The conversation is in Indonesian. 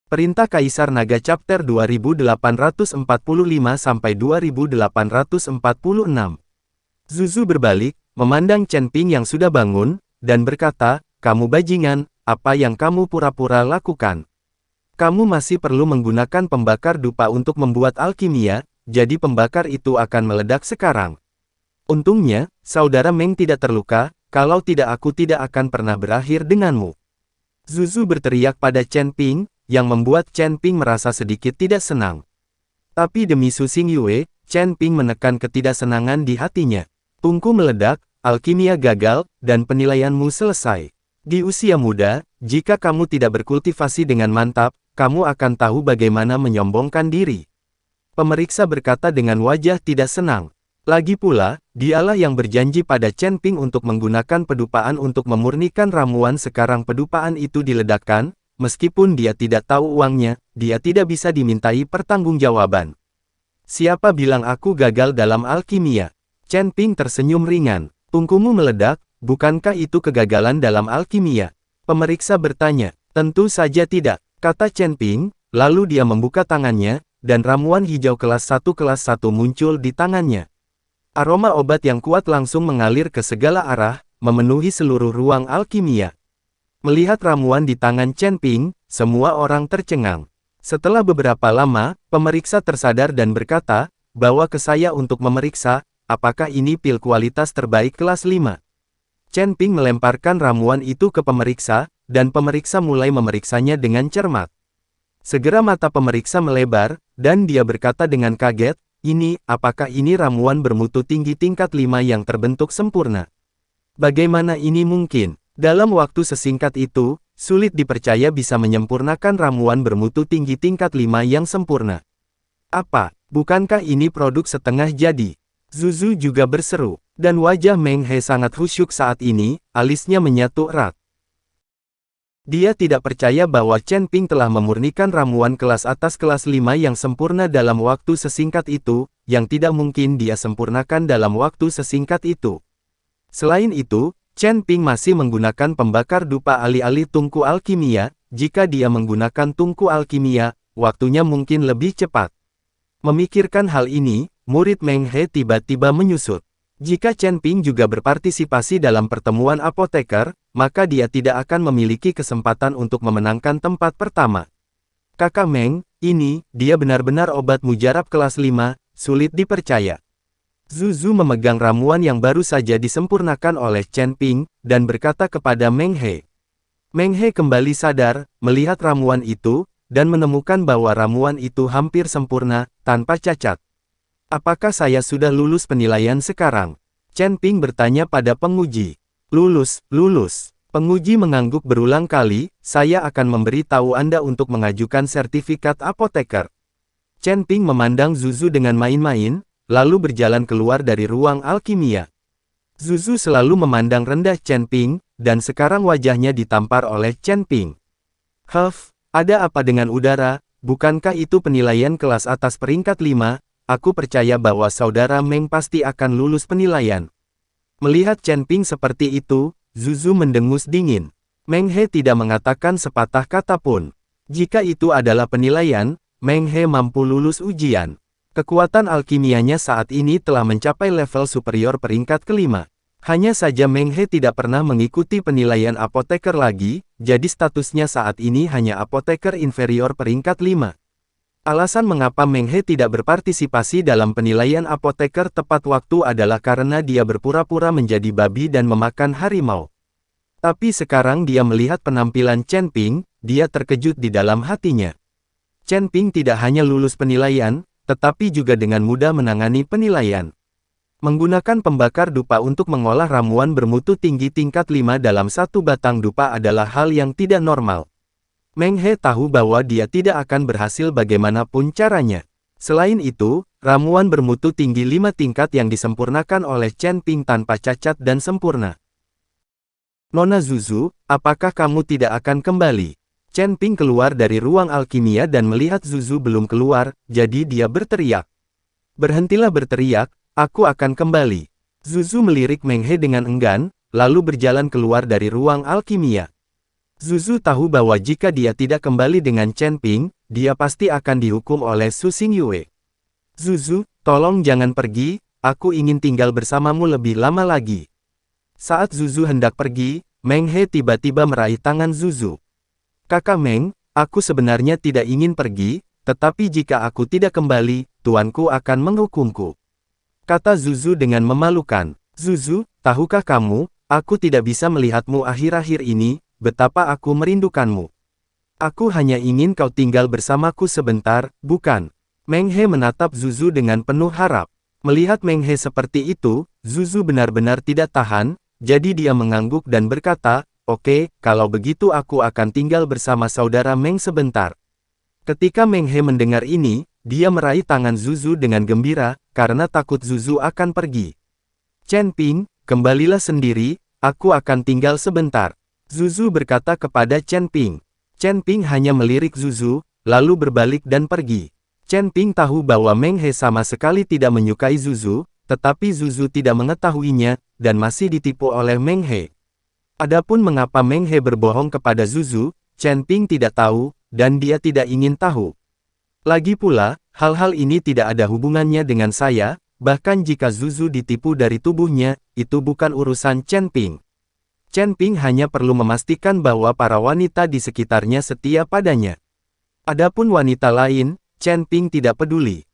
Perintah Kaisar Naga Chapter 2845-2846. Zuzu berbalik, memandang Chen Ping yang sudah bangun, dan berkata, "Kamu bajingan, apa yang kamu pura-pura lakukan? Kamu masih perlu menggunakan pembakar dupa untuk membuat alkimia, jadi pembakar itu akan meledak sekarang. Untungnya, saudara Meng tidak terluka, kalau tidak aku tidak akan pernah berakhir denganmu." Zuzu berteriak pada Chen Ping, yang membuat Chen Ping merasa sedikit tidak senang. Tapi demi Su Xingyue, Chen Ping menekan ketidaksenangan di hatinya. Tungku meledak, alkimia gagal, dan penilaianmu selesai. Di usia muda, jika kamu tidak berkultivasi dengan mantap, kamu akan tahu bagaimana menyombongkan diri. Pemeriksa berkata dengan wajah tidak senang. Lagi pula, dialah yang berjanji pada Chen Ping untuk menggunakan pedupaan untuk memurnikan ramuan. Sekarang pedupaan itu diledakkan. Meskipun dia tidak tahu uangnya, dia tidak bisa dimintai pertanggungjawaban. Siapa bilang aku gagal dalam alkimia? Chen Ping tersenyum ringan. Tungkumu meledak, bukankah itu kegagalan dalam alkimia? Pemeriksa bertanya. Tentu saja tidak, kata Chen Ping, lalu dia membuka tangannya, dan ramuan hijau kelas 1 muncul di tangannya. Aroma obat yang kuat langsung mengalir ke segala arah, memenuhi seluruh ruang alkimia. Melihat ramuan di tangan Chen Ping, semua orang tercengang. Setelah beberapa lama, pemeriksa tersadar dan berkata, "Bawa ke saya untuk memeriksa, apakah ini pil kualitas terbaik kelas 5. Chen Ping melemparkan ramuan itu ke pemeriksa, dan pemeriksa mulai memeriksanya dengan cermat. Segera mata pemeriksa melebar, dan dia berkata dengan kaget, apakah ini ramuan bermutu tinggi tingkat 5 yang terbentuk sempurna? Bagaimana ini mungkin? Dalam waktu sesingkat itu, sulit dipercaya bisa menyempurnakan ramuan bermutu tinggi tingkat 5 yang sempurna. Apa, bukankah ini produk setengah jadi?" Zuzu juga berseru, dan wajah Meng He sangat khusyuk saat ini, alisnya menyatu erat. Dia tidak percaya bahwa Chen Ping telah memurnikan ramuan kelas atas kelas 5 yang sempurna dalam waktu sesingkat itu, yang tidak mungkin dia sempurnakan dalam waktu sesingkat itu. Selain itu, Chen Ping masih menggunakan pembakar dupa alih-alih tungku alkimia. Jika dia menggunakan tungku alkimia, waktunya mungkin lebih cepat. Memikirkan hal ini, murid Meng He tiba-tiba menyusut. Jika Chen Ping juga berpartisipasi dalam pertemuan apoteker, maka dia tidak akan memiliki kesempatan untuk memenangkan tempat pertama. "Kakak Meng, dia benar-benar obat mujarab kelas 5, sulit dipercaya." Zuzu memegang ramuan yang baru saja disempurnakan oleh Chen Ping, dan berkata kepada Meng He. Meng He kembali sadar, melihat ramuan itu, dan menemukan bahwa ramuan itu hampir sempurna, tanpa cacat. "Apakah saya sudah lulus penilaian sekarang?" Chen Ping bertanya pada penguji. Lulus. Penguji mengangguk berulang kali, "Saya akan memberi tahu Anda untuk mengajukan sertifikat apoteker." Chen Ping memandang Zuzu dengan main-main, lalu berjalan keluar dari ruang alkimia. Zuzu selalu memandang rendah Chen Ping, dan sekarang wajahnya ditampar oleh Chen Ping. Ada apa dengan udara? Bukankah itu penilaian kelas atas peringkat 5? Aku percaya bahwa saudara Meng pasti akan lulus penilaian." Melihat Chen Ping seperti itu, Zuzu mendengus dingin. Meng He tidak mengatakan sepatah kata pun. Jika itu adalah penilaian, Meng He mampu lulus ujian. Kekuatan alkimianya saat ini telah mencapai level superior peringkat kelima. Hanya saja Meng He tidak pernah mengikuti penilaian apoteker lagi, jadi statusnya saat ini hanya apoteker inferior peringkat 5. Alasan mengapa Meng He tidak berpartisipasi dalam penilaian apoteker tepat waktu adalah karena dia berpura-pura menjadi babi dan memakan harimau. Tapi sekarang dia melihat penampilan Chen Ping, dia terkejut di dalam hatinya. Chen Ping tidak hanya lulus penilaian, tetapi juga dengan mudah menangani penilaian. Menggunakan pembakar dupa untuk mengolah ramuan bermutu tinggi tingkat 5 dalam satu batang dupa adalah hal yang tidak normal. Meng He tahu bahwa dia tidak akan berhasil bagaimanapun caranya. Selain itu, ramuan bermutu tinggi 5 tingkat yang disempurnakan oleh Chen Ping tanpa cacat dan sempurna. "Nona Zuzu, apakah kamu tidak akan kembali?" Chen Ping keluar dari ruang alkimia dan melihat Zuzu belum keluar, jadi dia berteriak. "Berhentilah berteriak, aku akan kembali." Zuzu melirik Meng He dengan enggan, lalu berjalan keluar dari ruang alkimia. Zuzu tahu bahwa jika dia tidak kembali dengan Chen Ping, dia pasti akan dihukum oleh Su Xingyue. Zuzu, tolong jangan pergi, aku ingin tinggal bersamamu lebih lama lagi. Saat Zuzu hendak pergi, Meng He tiba-tiba meraih tangan Zuzu. Kakak Meng, aku sebenarnya tidak ingin pergi, tetapi jika aku tidak kembali, tuanku akan menghukumku. Kata Zuzu dengan memalukan. Zuzu, tahukah kamu, aku tidak bisa melihatmu akhir-akhir ini, betapa aku merindukanmu. Aku hanya ingin kau tinggal bersamaku sebentar, bukan? Meng He menatap Zuzu dengan penuh harap. Melihat Meng He seperti itu, Zuzu benar-benar tidak tahan, jadi dia mengangguk dan berkata, "Oke, kalau begitu aku akan tinggal bersama saudara Meng sebentar." Ketika Meng He mendengar ini, dia meraih tangan Zuzu dengan gembira, karena takut Zuzu akan pergi. Chen Ping, kembalilah sendiri, aku akan tinggal sebentar. Zuzu berkata kepada Chen Ping. Chen Ping hanya melirik Zuzu, lalu berbalik dan pergi. Chen Ping tahu bahwa Meng He sama sekali tidak menyukai Zuzu, tetapi Zuzu tidak mengetahuinya, dan masih ditipu oleh Meng He. Adapun mengapa Meng He berbohong kepada Zuzu, Chen Ping tidak tahu, dan dia tidak ingin tahu. Lagi pula, hal-hal ini tidak ada hubungannya dengan saya, bahkan jika Zuzu ditipu dari tubuhnya, itu bukan urusan Chen Ping. Chen Ping hanya perlu memastikan bahwa para wanita di sekitarnya setia padanya. Adapun wanita lain, Chen Ping tidak peduli.